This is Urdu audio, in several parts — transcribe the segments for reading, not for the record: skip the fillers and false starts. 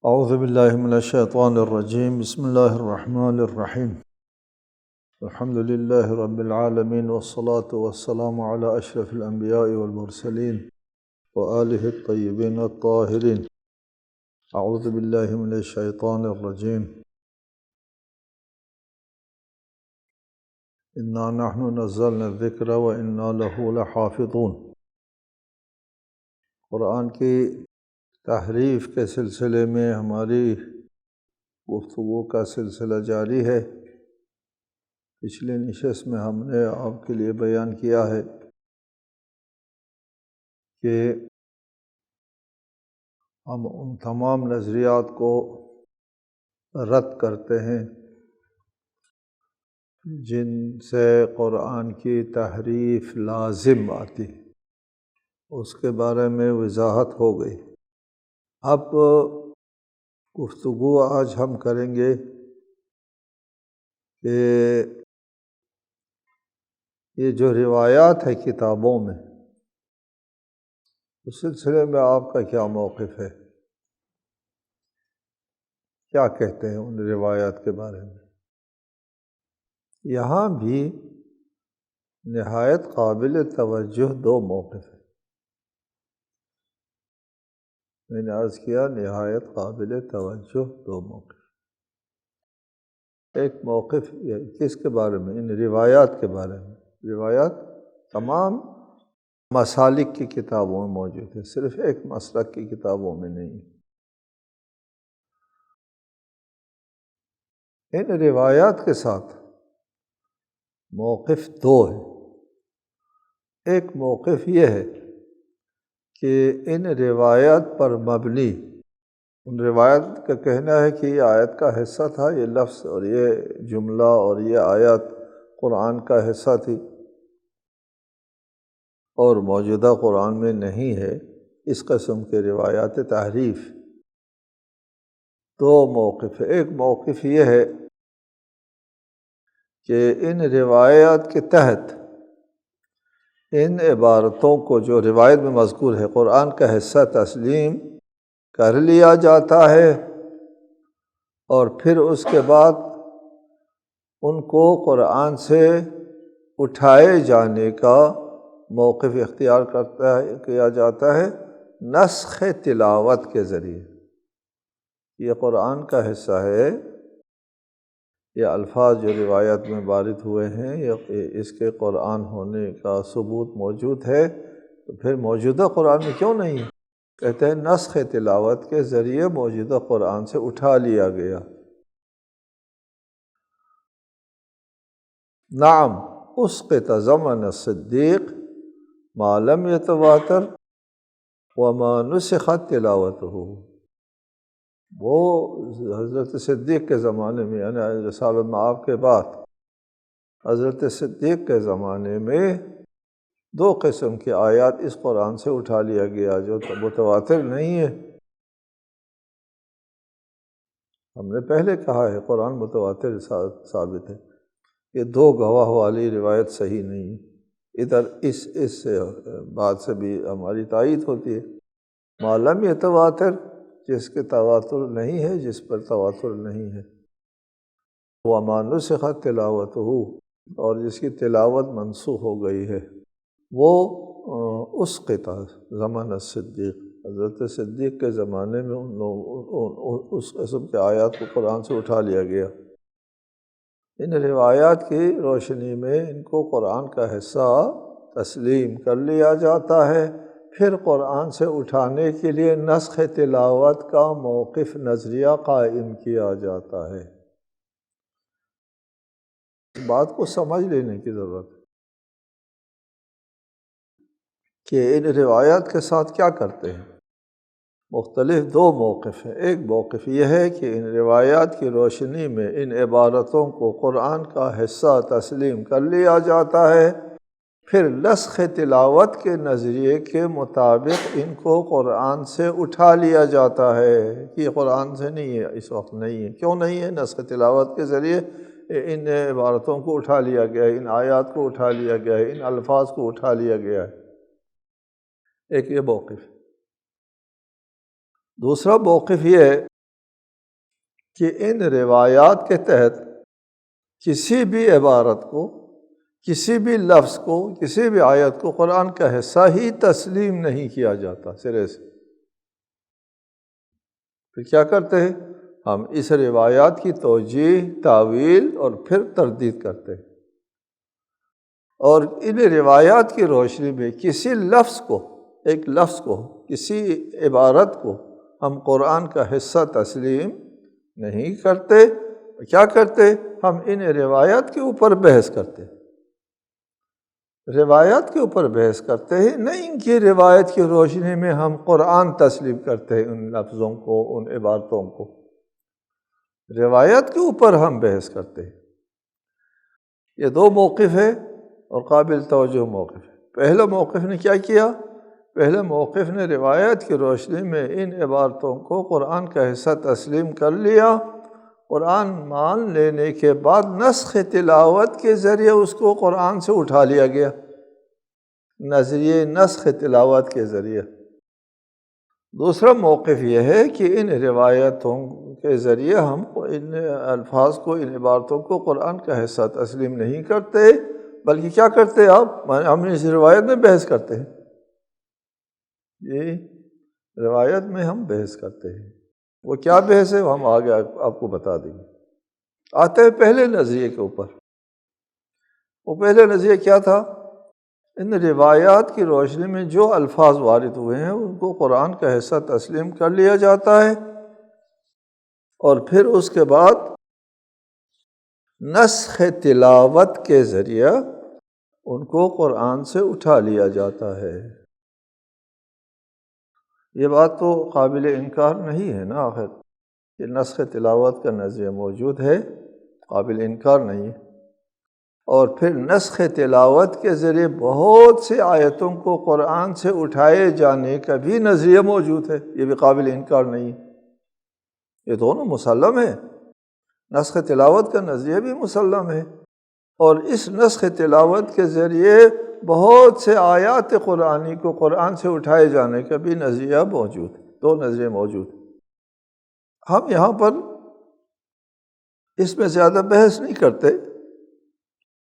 اعوذ باللہ من الشیطان الرجیم بسم اللہ الرحمن الرحیم الحمد للہ رب العالمین والصلاة والسلام علی اشرف الانبیاء والمرسلین وآلہ الطیبین الطاہرین۔ اعوذ باللہ من الشیطان الرجیم انا نحن نزلنا الذکر وانا لہ لحافظون۔ قرآن کی تحریف کے سلسلے میں ہماری گفتگو کا سلسلہ جاری ہے۔ پچھلی نشست میں ہم نے آپ کے لیے بیان کیا ہے کہ ہم ان تمام نظریات کو رد کرتے ہیں جن سے قرآن کی تحریف لازم آتی، اس کے بارے میں وضاحت ہو گئی۔ اب گفتگو آج ہم کریں گے کہ یہ جو روایات ہے کتابوں میں، اس سلسلے میں آپ کا کیا موقف ہے، کیا کہتے ہیں ان روایات کے بارے میں۔ یہاں بھی نہایت قابل توجہ دو موقف ہیں۔ میں نے عرض کیا نہایت قابل توجہ دو موقف۔ ایک موقف کس کے بارے میں؟ ان روایات کے بارے میں۔ روایات تمام مسالک کی کتابوں میں موجود ہے، صرف ایک مسلک کی کتابوں میں نہیں۔ ان روایات کے ساتھ موقف دو ہے۔ ایک موقف یہ ہے کہ ان روایات پر مبنی، ان روایات کا کہنا ہے کہ یہ آیت کا حصہ تھا، یہ لفظ اور یہ جملہ اور یہ آیت قرآن کا حصہ تھی اور موجودہ قرآن میں نہیں ہے۔ اس قسم کے روایات تحریف دو موقف ہے۔ ایک موقف یہ ہے کہ ان روایات کے تحت ان عبارتوں کو جو روایت میں مذکور ہے قرآن کا حصہ تسلیم کر لیا جاتا ہے، اور پھر اس کے بعد ان کو قرآن سے اٹھائے جانے کا موقف اختیار کیا جاتا ہے نسخ تلاوت کے ذریعے۔ یہ قرآن کا حصہ ہے، یہ الفاظ جو روایت میں وارد ہوئے ہیں، اس کے قرآن ہونے کا ثبوت موجود ہے، تو پھر موجودہ قرآن میں کیوں نہیں ہے؟ کہتے ہیں نسخ تلاوت کے ذریعے موجودہ قرآن سے اٹھا لیا گیا۔ نعم اسقط زمن الصدیق ما لم یتواتر وما نسخت تلاوتہ۔ وہ حضرت صدیق کے زمانے میں، یعنی رسالت مآب کے بعد حضرت صدیق کے زمانے میں دو قسم کی آیات اس قرآن سے اٹھا لیا گیا جو متواتر نہیں ہے۔ ہم نے پہلے کہا ہے قرآن متواتر ثابت ہے، یہ دو گواہ والی روایت صحیح نہیں ہے۔ ادھر اس بات سے بھی ہماری تائید ہوتی ہے، ما لم یتواتر، جس کے تواتر نہیں ہے، جس پر تواتر نہیں ہے، وما نسخت تلاوتہ، اور جس کی تلاوت منسوخ ہو گئی ہے، وہ اسقط زمن الصدیق، حضرت صدیق کے زمانے میں ان لوگوں اس قسم کے آیات کو قرآن سے اٹھا لیا گیا۔ ان روایات کی روشنی میں ان کو قرآن کا حصہ تسلیم کر لیا جاتا ہے، پھر قرآن سے اٹھانے کے لیے نسخ تلاوت کا موقف نظریہ قائم کیا جاتا ہے۔ اس بات کو سمجھ لینے کی ضرورت ہے کہ ان روایات کے ساتھ کیا کرتے ہیں۔ مختلف دو موقف ہیں۔ ایک موقف یہ ہے کہ ان روایات کی روشنی میں ان عبارتوں کو قرآن کا حصہ تسلیم کر لیا جاتا ہے، پھر نسخ تلاوت کے نظریے کے مطابق ان کو قرآن سے اٹھا لیا جاتا ہے کہ یہ قرآن سے نہیں ہے، اس وقت نہیں ہے۔ کیوں نہیں ہے؟ نسخ تلاوت کے ذریعے ان عبارتوں کو اٹھا لیا گیا ہے، ان آیات کو اٹھا لیا گیا ہے، ان الفاظ کو اٹھا لیا گیا ہے۔ ایک یہ موقف۔ دوسرا موقف یہ ہے کہ ان روایات کے تحت کسی بھی عبارت کو، کسی بھی لفظ کو، کسی بھی آیت کو قرآن کا حصہ ہی تسلیم نہیں کیا جاتا سرے سے۔ پھر کیا کرتے ہیں ہم؟ اس روایات کی توجیہ، تاویل اور پھر تردید کرتے ہیں، اور ان روایات کی روشنی میں کسی لفظ کو، ایک لفظ کو، کسی عبارت کو ہم قرآن کا حصہ تسلیم نہیں کرتے۔ کیا کرتے؟ ہم ان روایات کے اوپر بحث کرتے، روایات کے اوپر بحث کرتے ہیں، نہ ان کی روایت کی روشنی میں ہم قرآن تسلیم کرتے ہیں، ان لفظوں کو، ان عبارتوں کو۔ روایت کے اوپر ہم بحث کرتے ہیں۔ یہ دو موقف ہے اور قابل توجہ موقف ہے۔ پہلا موقف نے کیا کیا؟ پہلے موقف نے روایت کی روشنی میں ان عبارتوں کو قرآن کا حصہ تسلیم کر لیا۔ قرآن مان لینے کے بعد نسخ تلاوت کے ذریعے اس کو قرآن سے اٹھا لیا گیا، نظریہ نسخ تلاوت کے ذریعے۔ دوسرا موقف یہ ہے کہ ان روایتوں کے ذریعے ہم ان الفاظ کو، ان عبارتوں کو قرآن کا حصہ تسلیم نہیں کرتے، بلکہ کیا کرتے آپ؟ ہم اس روایت میں بحث کرتے ہیں، یہ روایت میں ہم بحث کرتے ہیں۔ وہ کیا بحث ہے وہ ہم آگے آپ کو بتا دیں گے۔ آتے ہیں پہلے نظریے کے اوپر۔ وہ پہلے نظریہ کیا تھا؟ ان روایات کی روشنی میں جو الفاظ وارد ہوئے ہیں ان کو قرآن کا حصہ تسلیم کر لیا جاتا ہے، اور پھر اس کے بعد نسخ تلاوت کے ذریعہ ان کو قرآن سے اٹھا لیا جاتا ہے۔ یہ بات تو قابل انکار نہیں ہے نا، آخر کہ نسخ تلاوت کا نظریہ موجود ہے، قابل انکار نہیں ہے۔ اور پھر نسخ تلاوت کے ذریعے بہت سی آیتوں کو قرآن سے اٹھائے جانے کا بھی نظریہ موجود ہے، یہ بھی قابل انکار نہیں ہے۔ یہ دونوں مسلم ہے، نسخ تلاوت کا نظریہ بھی مسلم ہے، اور اس نسخ تلاوت کے ذریعے بہت سے آیات قرآنی کو قرآن سے اٹھائے جانے کا بھی نظریہ موجود ہے، دو نظریے موجود ہیں۔ ہم یہاں پر اس میں زیادہ بحث نہیں کرتے،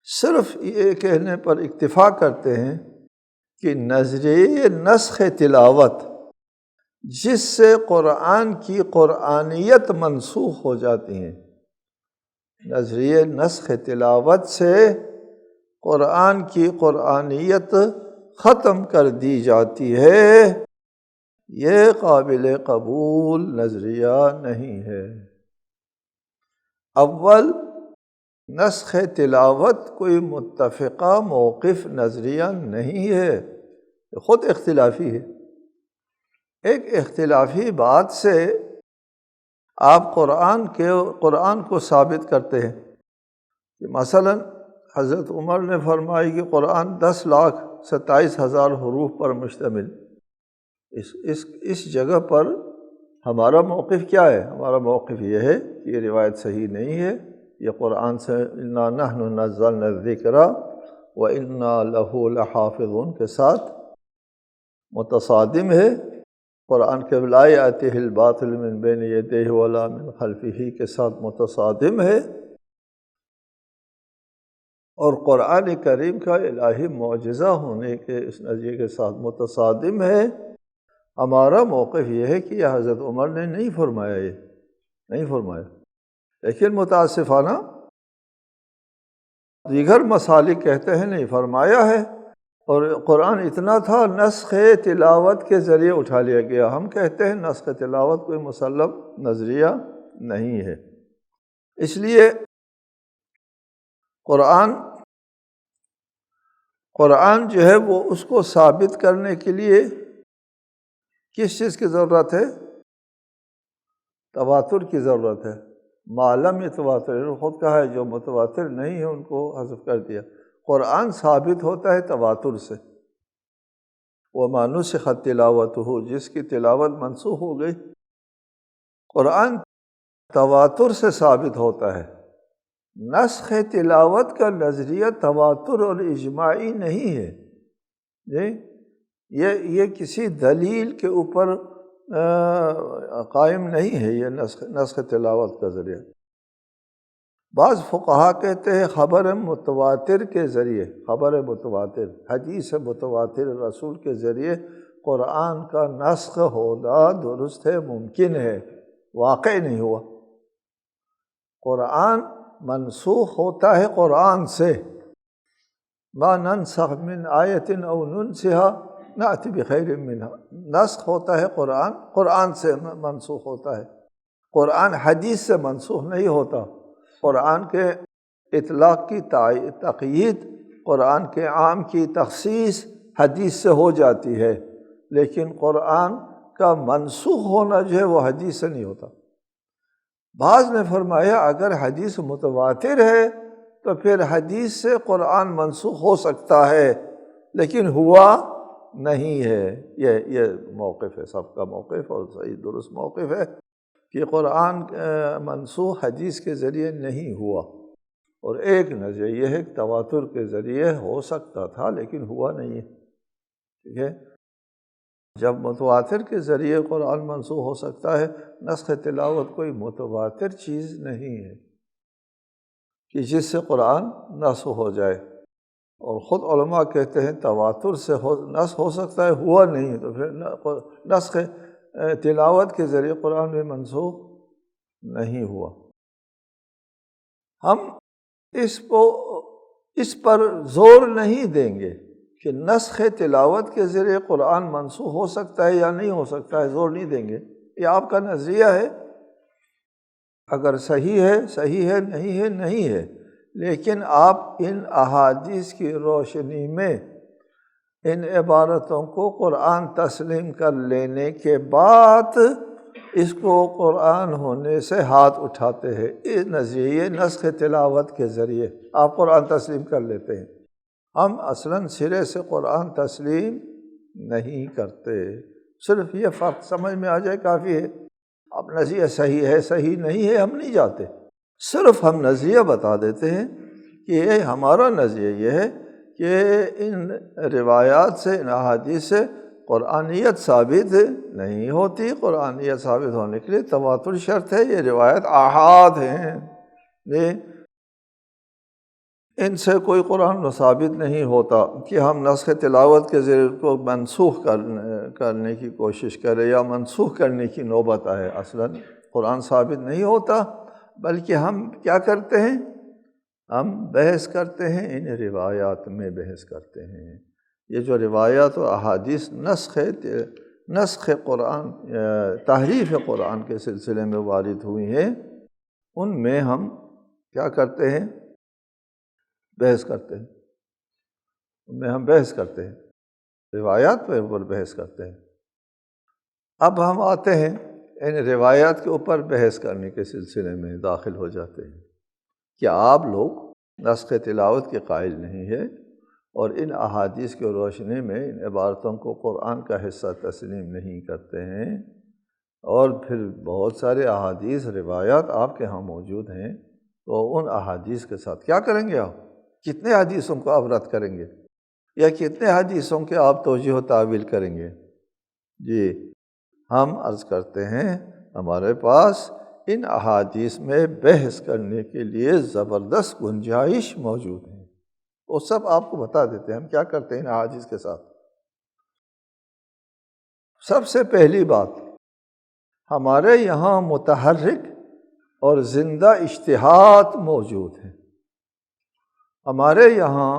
صرف یہ کہنے پر اکتفا کرتے ہیں کہ نظریہ نسخ تلاوت جس سے قرآن کی قرآنیت منسوخ ہو جاتی ہے، نظریہ نسخ تلاوت سے قرآن کی قرآنیت ختم کر دی جاتی ہے، یہ قابل قبول نظریہ نہیں ہے۔ اول نسخ تلاوت کوئی متفقہ موقف نظریہ نہیں ہے، خود اختلافی ہے۔ ایک اختلافی بات سے آپ قرآن کو ثابت کرتے ہیں کہ مثلا حضرت عمر نے فرمائی کہ قرآن 10,27,000 حروف پر مشتمل۔ اس جگہ پر ہمارا موقف کیا ہے؟ ہمارا موقف یہ ہے کہ یہ روایت صحیح نہیں ہے، یہ قرآن سے اِنَّا نَحْنُ نَزَّلْنَا الذِّکْرَ وَإِنَّا لَهُ لَحَافِظُونَ کے ساتھ متصادم ہے۔ قرآن کے لَا یَأْتِیہِ الْبَاطِلُ مِن بَیْنِ یَدَیہِ وَلَا مِن خَلْفِہِ کے ساتھ متصادم ہے، اور قرآن کریم کا الہی معجزہ ہونے کے اس نظریے کے ساتھ متصادم ہے۔ ہمارا موقف یہ ہے کہ یہ حضرت عمر نے نہیں فرمایا، یہ نہیں فرمایا، لیکن متاسفانہ دیگر مسالک کہتے ہیں نہیں فرمایا ہے، اور قرآن اتنا تھا نسخ تلاوت کے ذریعے اٹھا لیا گیا۔ ہم کہتے ہیں نسخ تلاوت کوئی مسلم نظریہ نہیں ہے۔ اس لیے قرآن جو ہے وہ اس کو ثابت کرنے کے لیے کس چیز کی ضرورت ہے؟ تواتر کی ضرورت ہے۔ معلوم تواتر خود کہا ہے، جو متواتر نہیں ہے ان کو حذف کر دیا۔ قرآن ثابت ہوتا ہے تواتر سے، وَمَا نُسِخَتْ تِلَاوَتُهُ، جس کی تلاوت منسوخ ہو گئی۔ قرآن تواتر سے ثابت ہوتا ہے۔ نسخ تلاوت کا نظریہ تواتر اور اجماعی نہیں ہے، یہ کسی دلیل کے اوپر قائم نہیں ہے یہ نسخ تلاوت کا ذریعہ۔ بعض فقہا کہتے ہیں خبر متواتر کے ذریعے، خبر متواتر، حدیث متواتر رسول کے ذریعے قرآن کا نسخ ہونا درست ہے، ممکن ہے، واقع نہیں ہوا۔ قرآن منسوخ ہوتا ہے قرآن سے، ما ننسخ من آیت او ننسها نأتی بخیر منها، نسخ ہوتا ہے قرآن سے منسوخ ہوتا ہے، قرآن حدیث سے منسوخ نہیں ہوتا۔ قرآن کے اطلاق کی تقیید، قرآن کے عام کی تخصیص حدیث سے ہو جاتی ہے، لیکن قرآن کا منسوخ ہونا جو ہے وہ حدیث سے نہیں ہوتا۔ بعض نے فرمایا اگر حدیث متواتر ہے تو پھر حدیث سے قرآن منسوخ ہو سکتا ہے، لیکن ہوا نہیں ہے۔ یہ موقف ہے، سب کا موقف اور صحیح درست موقف ہے کہ قرآن منسوخ حدیث کے ذریعے نہیں ہوا، اور ایک نظریہ یہ ہے کہ تواتر کے ذریعے ہو سکتا تھا لیکن ہوا نہیں ہے، ٹھیک ہے۔ جب متواتر کے ذریعے قرآن منسوخ ہو سکتا ہے، نسخ تلاوت کوئی متواتر چیز نہیں ہے کہ جس سے قرآن نسخ ہو جائے، اور خود علماء کہتے ہیں تواتر سے نسخ ہو سکتا ہے، ہوا نہیں، تو پھر نسخ تلاوت کے ذریعے قرآن میں منسوخ نہیں ہوا۔ ہم اس پر زور نہیں دیں گے کہ نسخ تلاوت کے ذریعے قرآن منسوخ ہو سکتا ہے یا نہیں ہو سکتا ہے، زور نہیں دیں گے، یہ آپ کا نظریہ ہے، اگر صحیح ہے، نہیں ہے، لیکن آپ ان احادیث کی روشنی میں ان عبارتوں کو قرآن تسلیم کر لینے کے بعد اس کو قرآن ہونے سے ہاتھ اٹھاتے ہیں، اس نظریے نسخ تلاوت کے ذریعے آپ قرآن تسلیم کر لیتے ہیں۔ ہم اصلاً سرے سے قرآن تسلیم نہیں کرتے، صرف یہ فرق سمجھ میں آ جائے کافی ہے۔ اب نظریہ صحیح نہیں ہے ہم نہیں جاتے، صرف ہم نظریہ بتا دیتے ہیں کہ یہ ہمارا نظریہ یہ ہے کہ ان روایات سے، ان احادیث سے قرآنیت ثابت نہیں ہوتی، قرآنیت ثابت ہونے کے لیے تواتر شرط ہے، یہ روایت آحاد ہیں، ان سے کوئی قرآن ثابت نہیں ہوتا کہ ہم نسخ تلاوت کے ذریعے کو منسوخ کرنے کی کوشش کریں یا منسوخ کرنے کی نوبت آئے۔ اصلاً قرآن ثابت نہیں ہوتا، بلکہ ہم کیا کرتے ہیں، ہم بحث کرتے ہیں، ان روایات میں بحث کرتے ہیں۔ یہ جو روایات و احادیث نسخ قرآن، تحریف قرآن کے سلسلے میں وارد ہوئی ہیں، ان میں ہم کیا کرتے ہیں، بحث کرتے ہیں، ان میں ہم بحث کرتے ہیں، روایات پہ اوپر بحث کرتے ہیں۔ اب ہم آتے ہیں ان روایات کے اوپر بحث کرنے کے سلسلے میں داخل ہو جاتے ہیں کہ آپ لوگ نسخ تلاوت کے قائل نہیں ہے، اور ان احادیث کی روشنی میں ان عبارتوں کو قرآن کا حصہ تسلیم نہیں کرتے ہیں، اور پھر بہت سارے احادیث روایات آپ کے ہاں موجود ہیں، تو ان احادیث کے ساتھ کیا کریں گے آپ؟ کتنے حدیثوں کو آپ رد کریں گے، یا کتنے حدیثوں کے آپ توجیہ و تعویل کریں گے؟ جی ہم عرض کرتے ہیں ہمارے پاس ان احادیث میں بحث کرنے کے لیے زبردست گنجائش موجود ہے، وہ سب آپ کو بتا دیتے ہیں ہم کیا کرتے ہیں ان احادیث کے ساتھ۔ سب سے پہلی بات، ہمارے یہاں متحرک اور زندہ اجتہاد موجود ہے۔ ہمارے یہاں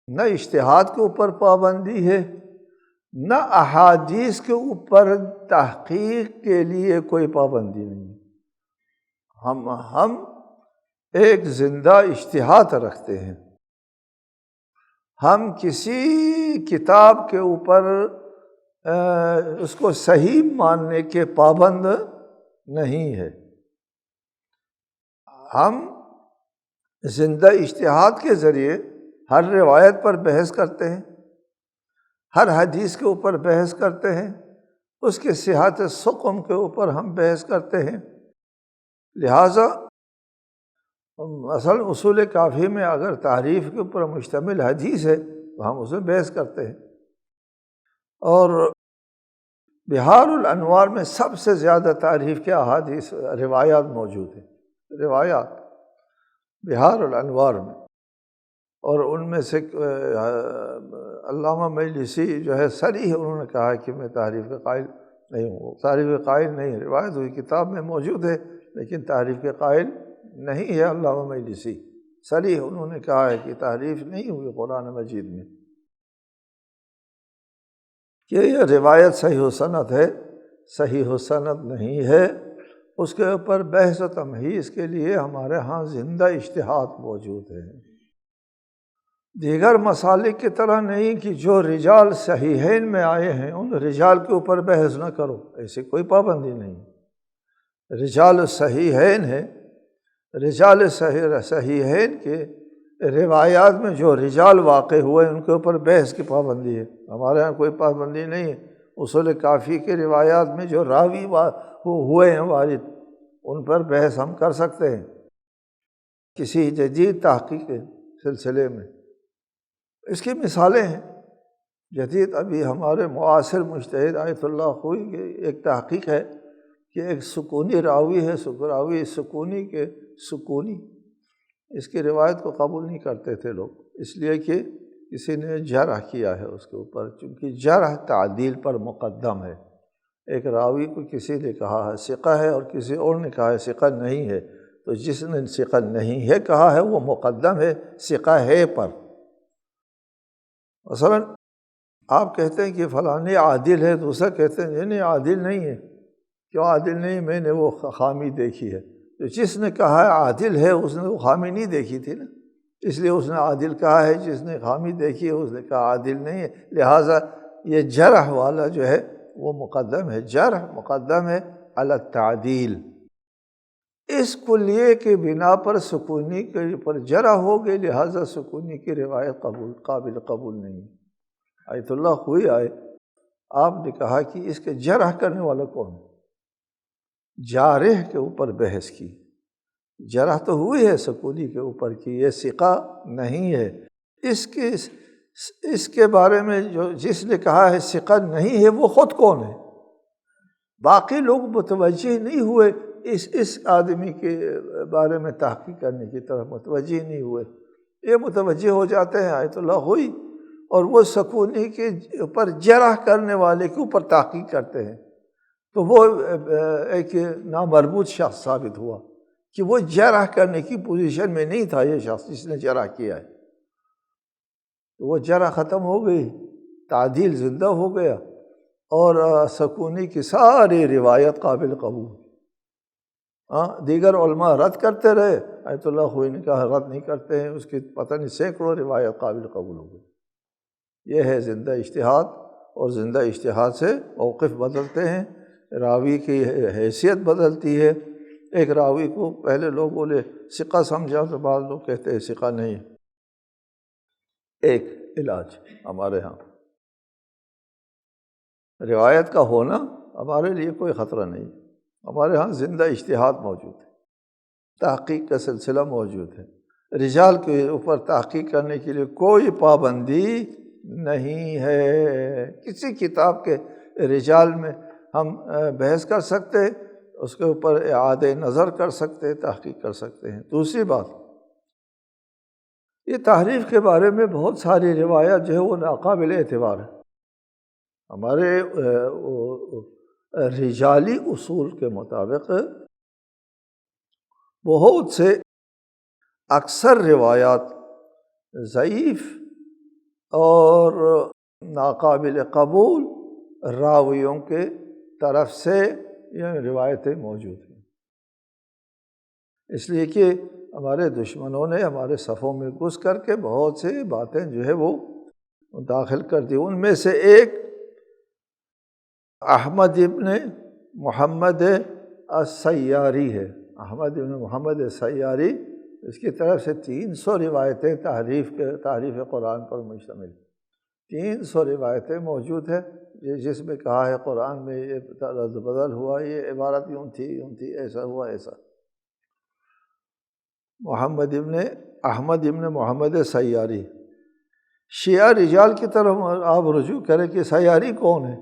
نہ اجتہاد کے اوپر پابندی ہے، نہ احادیث کے اوپر تحقیق کے لیے کوئی پابندی نہیں ہے۔ ہم ایک زندہ اجتہاد رکھتے ہیں، ہم کسی کتاب کے اوپر اس کو صحیح ماننے کے پابند نہیں ہے، ہم زندہ اجتہاد کے ذریعے ہر روایت پر بحث کرتے ہیں، ہر حدیث کے اوپر بحث کرتے ہیں، اس کے صحت سقم کے اوپر ہم بحث کرتے ہیں۔ لہٰذا مثلا اصول کافی میں اگر تعریف کے اوپر مشتمل حدیث ہے تو ہم اس میں بحث کرتے ہیں، اور بحار الانوار میں سب سے زیادہ تعریف کے احادیث روایات موجود ہیں، روایات بحار الانوار میں، اور ان میں سے علامہ مجلسی جو ہے صریح انہوں نے کہا کہ میں تعریف کے قائل نہیں ہوں، تعریف کے قائل نہیں، روایت ہوئی کتاب میں موجود ہے لیکن تعریف کے قائل نہیں ہے علامہ مجلسی، صریح انہوں نے کہا ہے کہ تعریف نہیں ہوئی قرآن مجید میں، کہ یہ روایت صحیح و سند ہے، صحیح و سند نہیں ہے، اس کے اوپر بحث و تمحیص کے لیے ہمارے ہاں زندہ اجتہاد موجود ہے۔ دیگر مسالک کی طرح نہیں کہ جو رجال صحیحین میں آئے ہیں ان رجال کے اوپر بحث نہ کرو، ایسی کوئی پابندی نہیں۔ رجال صحیحین ہیں، رجال صحیحین کے روایات میں جو رجال واقع ہوئے ان کے اوپر بحث کی پابندی ہے، ہمارے یہاں کوئی پابندی نہیں ہے۔ اصول کافی کے روایات میں جو راوی ہوئے ہیں وارد، ان پر بحث ہم کر سکتے ہیں کسی جدید تحقیق کے سلسلے میں۔ اس کی مثالیں ہیں جدید، ابھی ہمارے معاصر مجتہد آیت اللہ خوئی کی ایک تحقیق ہے کہ ایک سکونی راوی ہے، راوی سکونی کے سکونی، اس کی روایت کو قبول نہیں کرتے تھے لوگ، اس لیے کہ کسی نے جرح کیا ہے اس کے اوپر، چونکہ جرح تعدیل پر مقدم ہے۔ ایک راوی کو کسی نے کہا ہے ثقہ ہے اور کسی اور نے کہا ہے ثقہ نہیں ہے، تو جس نے ثقہ نہیں ہے کہا ہے وہ مقدم ہے ثقہ ہے پر۔ مثلا آپ کہتے ہیں کہ فلاں عادل ہے، دوسرا کہتے ہیں نہیں عادل نہیں ہے، کیوں عادل نہیں؟ میں نے وہ خامی دیکھی ہے۔ تو جس نے کہا ہے عادل ہے اس نے وہ خامی نہیں دیکھی تھی نا، اس لیے اس نے عادل کہا ہے، جس نے خامی دیکھی ہے اس نے کہا عادل نہیں ہے، لہٰذا یہ جرح والا جو ہے وہ مقدم ہے، جرح مقدم ہے علی التعدیل۔ اس کلیے کے بنا پر سکونی کے پر جرح ہو گئی، لہٰذا سکونی کی روایت قابل قبول نہیں۔ آیت اللہ خوئی آئے، آپ نے کہا کہ اس کے جرح کرنے والا کون ہے؟ جارح کے اوپر بحث کی، جرح تو ہوئی ہے سکونی کے اوپر کہ یہ ثقہ نہیں ہے، اس کے بارے میں جس نے کہا ہے ثقہ نہیں ہے وہ خود کون ہے؟ باقی لوگ متوجہ نہیں ہوئے، اس آدمی کے بارے میں تحقیق کرنے کی طرف متوجہ نہیں ہوئے، یہ متوجہ ہو جاتے ہیں آیت اللہ ہوئی، اور وہ سکونی کے اوپر جرح کرنے والے کے اوپر تحقیق کرتے ہیں، تو وہ ایک نامربوط شخص ثابت ہوا کہ وہ جرح کرنے کی پوزیشن میں نہیں تھا، یہ شخص جس نے جرح کیا ہے، تو وہ جرح ختم ہو گئی، تعدیل زندہ ہو گیا، اور سکونی کی ساری روایت قابل قبول۔ دیگر علماء رد کرتے رہے، آیت اللہ خوئی نے کہا رد نہیں کرتے ہیں، اس کی پتہ نہیں سینکڑوں روایت قابل قبول ہو گئی۔ یہ ہے زندہ اجتہاد، اور زندہ اجتہاد سے موقف بدلتے ہیں، راوی کی حیثیت بدلتی ہے۔ ایک راوی کو پہلے لوگوں نے ثقہ سمجھا تو بعض لوگ کہتے ہیں ثقہ نہیں۔ ایک علاج ہمارے ہاں روایت کا ہونا ہمارے لیے کوئی خطرہ نہیں، ہمارے ہاں زندہ اجتہاد موجود ہے، تحقیق کا سلسلہ موجود ہے، رجال کے اوپر تحقیق کرنے کے لیے کوئی پابندی نہیں ہے، کسی کتاب کے رجال میں ہم بحث کر سکتے، اس کے اوپر اعادہ نظر کر سکتے، تحقیق کر سکتے ہیں۔ دوسری بات، یہ تحریف کے بارے میں بہت ساری روایات جو ہے وہ ناقابل اعتبار ہے، ہمارے رجالی اصول کے مطابق بہت سے اکثر روایات ضعیف اور ناقابل قبول راویوں کے طرف سے یہ روایتیں موجود ہیں، اس لیے کہ ہمارے دشمنوں نے ہمارے صفوں میں گھس کر کے بہت سے باتیں جو ہے وہ داخل کر دی۔ ان میں سے ایک احمد ابن محمد السیاری ہے، احمد ابن محمد السیاری، اس کی طرف سے 300 روایتیں تعریف قرآن پر مشتمل، 300 روایتیں موجود ہیں، جس میں کہا ہے قرآن میں یہ رد بدل ہوا، یہ عبارت یوں تھی، ایسا ہوا ایسا۔ احمد ابن محمد سیاری، شیعہ رجال کی طرف آپ رجوع کریں کہ سیاری کون ہے؟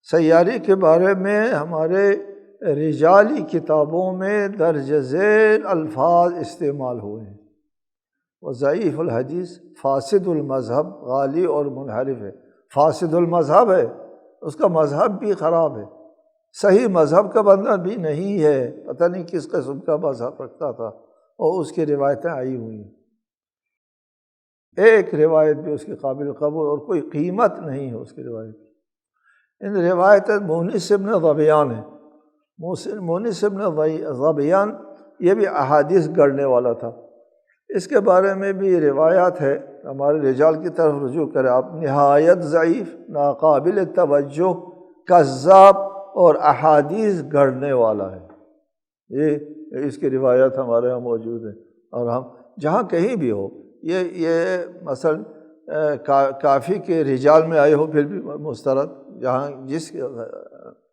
سیاری کے بارے میں ہمارے رجالی کتابوں میں درج ذیل الفاظ استعمال ہوئے ہیں۔ وہ ضعیف الحدیث فاسد المذہب غالی اور منحرف ہے۔ فاسد المذہب ہے، اس کا مذہب بھی خراب ہے، صحیح مذہب کا بندہ بھی نہیں ہے، پتہ نہیں کس قسم کا مذہب رکھتا تھا، اور اس کی روایتیں آئی ہوئی ہیں، ایک روایت بھی اس کے قابل قبول اور کوئی قیمت نہیں ہے اس کی روایت کی۔ ان روایت مونس بن ظبیان ہے، مونس بن ظبیان یہ بھی احادیث گڑھنے والا تھا، اس کے بارے میں بھی روایات ہے، ہمارے رجال کی طرف رجوع کرے آپ، نہایت ضعیف، ناقابل توجہ، کذاب اور احادیث گڑھنے والا ہے۔ یہ اس کی روایات ہمارے یہاں موجود ہیں، اور ہم جہاں کہیں بھی ہو، یہ مثلا کافی کے رجال میں آئے ہو پھر بھی مسترد، جہاں جس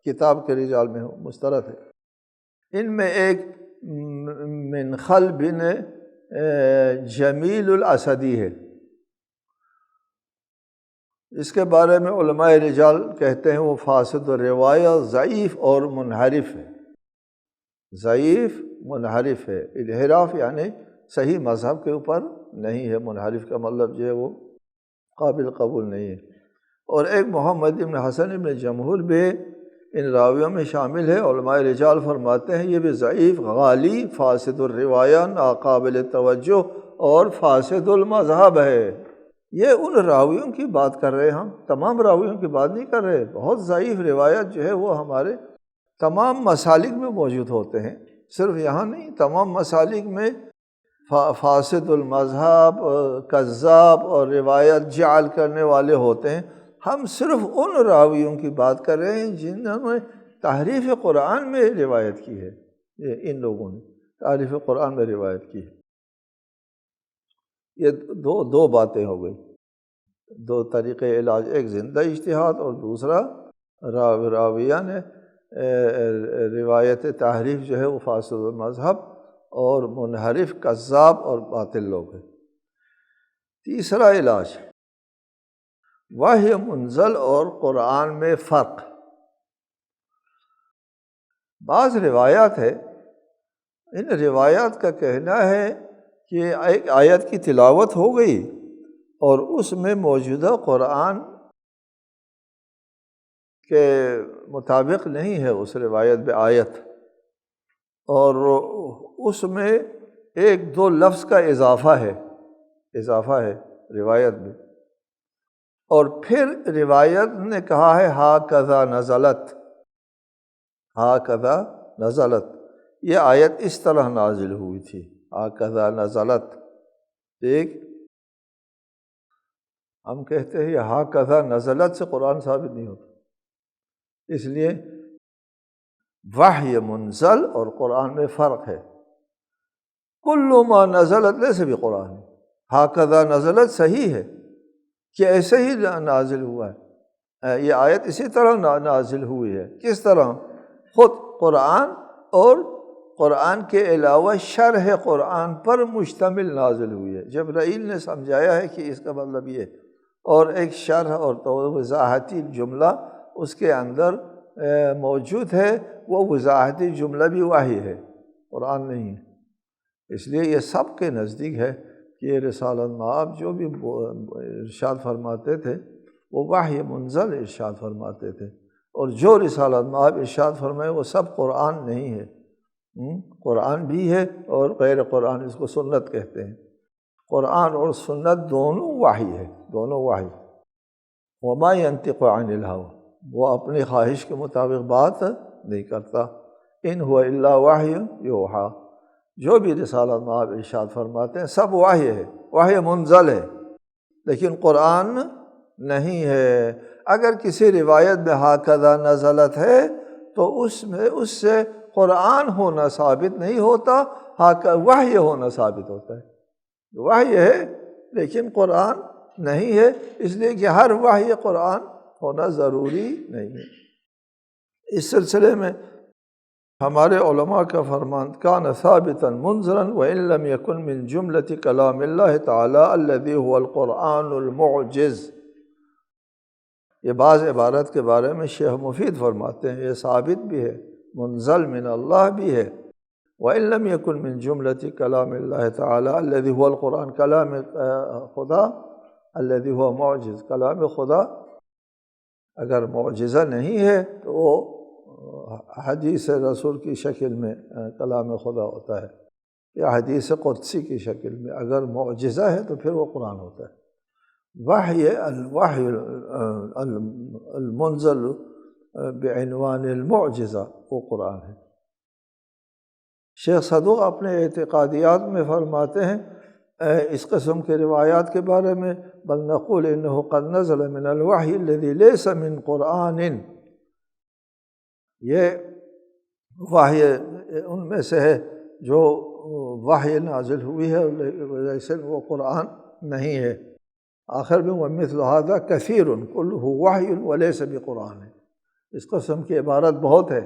کتاب کے رجال میں ہو مسترد ہے۔ ان میں ایک منخل بن جمیل الاسدی ہے، اس کے بارے میں علماء رجال کہتے ہیں وہ فاسد الروایہ، ضعیف اور منحرف ہے، ضعیف منحرف ہے۔ انحراف یعنی صحیح مذہب کے اوپر نہیں ہے، منحرف کا مطلب جو ہے وہ قابل قبول نہیں ہے۔ اور ایک محمد بن حسن بن جمہور بھی ان راویوں میں شامل ہے، علماء رجال فرماتے ہیں یہ بھی ضعیف، غالی، فاسد الروایہ، ناقابل توجہ اور فاسد المذہب ہے۔ یہ ان راویوں کی بات کر رہے ہیں، ہم تمام راویوں کی بات نہیں کر رہے۔ بہت ضعیف روایت جو ہے وہ ہمارے تمام مسالک میں موجود ہوتے ہیں، صرف یہاں نہیں، تمام مسالک میں فاسد المذہب، کذاب اور روایت جعل کرنے والے ہوتے ہیں۔ ہم صرف ان راویوں کی بات کر رہے ہیں جنہوں نے تحریف قرآن میں روایت کی ہے، یہ ان لوگوں نے تحریف قرآن میں روایت کی ہے۔ یہ دو باتیں ہو گئی، دو طریقے علاج، ایک زندہ اجتہاد اور دوسرا راویہ نے روایت تحریف جو ہے وہ فاسد المذہب اور منحرف، کذاب اور باطل لوگ ہیں۔ تیسرا علاج وحی منزل اور قرآن میں فرق۔ بعض روایات ہے، ان روایات کا کہنا ہے کہ ایک آیت کی تلاوت ہو گئی اور اس میں موجودہ قرآن کے مطابق نہیں ہے اس روایت میں آیت، اور اس میں ایک دو لفظ کا اضافہ ہے روایت میں، اور پھر روایت نے کہا ہے ہاکذا نزلت، ہاکذا نزلت، یہ آیت اس طرح نازل ہوئی تھی، ہاکذا نزلت۔ ایک ہم کہتے ہیں یہ ہاکذا نزلت سے قرآن ثابت نہیں ہوتا، اس لیے وحی منزل اور قرآن میں فرق ہے۔ کل ما نزلت لیس بھی قرآن ہے، ہاکذا نزلت صحیح ہے کہ ایسے ہی نازل ہوا ہے، یہ آیت اسی طرح نازل ہوئی ہے۔ کس طرح؟ خود قرآن اور قرآن کے علاوہ شرح قرآن پر مشتمل نازل ہوئی ہے۔ جبرائیل نے سمجھایا ہے کہ اس کا مطلب یہ، اور ایک شرح اور وضاحتی جملہ اس کے اندر موجود ہے، وہ وضاحتی جملہ بھی وحی ہے، قرآن نہیں ہے۔ اس لیے یہ سب کے نزدیک ہے کہ یہ رسالۃ مآب جو بھی ارشاد فرماتے تھے وہ وحی منزل ارشاد فرماتے تھے، اور جو رسالۃ مآب ارشاد فرمائے وہ سب قرآن نہیں ہے، قرآن بھی ہے اور غیر قرآن، اس کو سنت کہتے ہیں۔ قرآن اور سنت دونوں وحی ہے، دونوں وحی۔ وما ينطق عن الهوى، وہ اپنی خواہش کے مطابق بات نہیں کرتا، ان هو الا وحی یوحی، جو بھی رسالۃ مآب ارشاد فرماتے ہیں سب وحی ہے، وحی منزل ہے، لیکن قرآن نہیں ہے۔ اگر کسی روایت میں ہاکذا نزلت ہے تو اس میں اس سے قرآن ہونا ثابت نہیں ہوتا، وحی ہونا ثابت ہوتا ہے۔ وحی ہے لیکن قرآن نہیں ہے، اس لیے کہ ہر وحی قرآن ہونا ضروری نہیں ہے۔ اس سلسلے میں ہمارے علماء کا فرمان کان ثابتا منزلا وان لم يكن من جملة کلام اللہ تعالی الذي هو القرآن المعجز، یہ بعض عبارت کے بارے میں شیخ مفید فرماتے ہیں یہ ثابت بھی ہے، منزل من اللہ بھی ہے۔ وَإِن لَّمْ يَكُن مِّن جُمْلَةِ كَلَامِ اللَّهِ تَعَالَى الَّذِي هُوَ الْقُرْآنُ، کلام خدا الذي هو معجز، کلام خدا اگر معجزہ نہیں ہے تو وہ حدیث رسول کی شکل میں کلام خدا ہوتا ہے، یا حدیث قدسی کی شکل میں۔ اگر معجزہ ہے تو پھر وہ قرآن ہوتا ہے۔ الوحی المنزل بعنوان المعجزہ وہ قرآن ہے۔ شیخ صدوق اپنے اعتقادیات میں فرماتے ہیں اس قسم کے روایات کے بارے میں، بل نقول انہ قد نزل من الوحی الذی لیس من قرآن، یہ وحی ان میں سے ہے جو وحی نازل ہوئی ہے لیکن وہ قرآن نہیں ہے۔ آخر میں ومثل ھذا کثیر کلہ وحی ولیس بقرآن، اس قسم کی عبارت بہت ہے،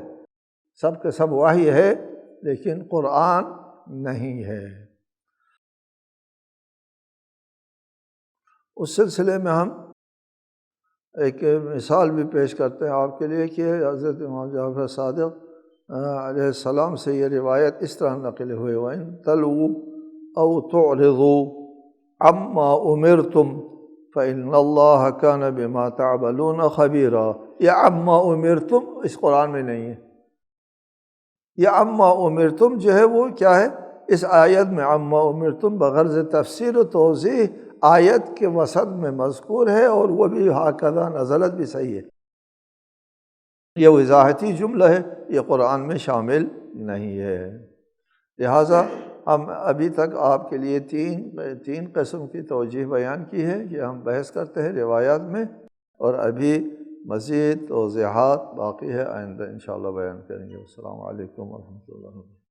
سب کے سب وحی ہے لیکن قرآن نہیں ہے۔ اس سلسلے میں ہم ایک مثال بھی پیش کرتے ہیں آپ کے لیے کہ حضرت امام جعفر صادق علیہ السلام سے یہ روایت اس طرح نقل ہوئے، وَإِن تَلْوُوا أَوْ تُعْرِضُوا عَمَّا أُمِرْتُمْ فَإِنَّ اللَّهَ كَانَ بِمَا تَعْمَلُونَ خَبِيرًا۔ یہ عَمَّا أُمِرْتُمْ اس قرآن میں نہیں ہے، یہ عَمَّا أُمِرْتُمْ جو ہے وہ کیا ہے، اس آیت میں عَمَّا أُمِرْتُمْ بغرض تفسیر و توضیح آیت کے وسط میں مذکور ہے، اور وہ بھی ہاکذا نزلت بھی صحیح ہے، یہ وضاحتی جملہ ہے، یہ قرآن میں شامل نہیں ہے۔ لہٰذا ہم ابھی تک آپ کے لیے تین قسم کی توجیہ بیان کی ہے، یہ ہم بحث کرتے ہیں روایات میں، اور ابھی مزید توضیحات باقی ہے، آئندہ انشاءاللہ بیان کریں گے۔ السلام علیکم ورحمۃ اللہ وبرکاتہ۔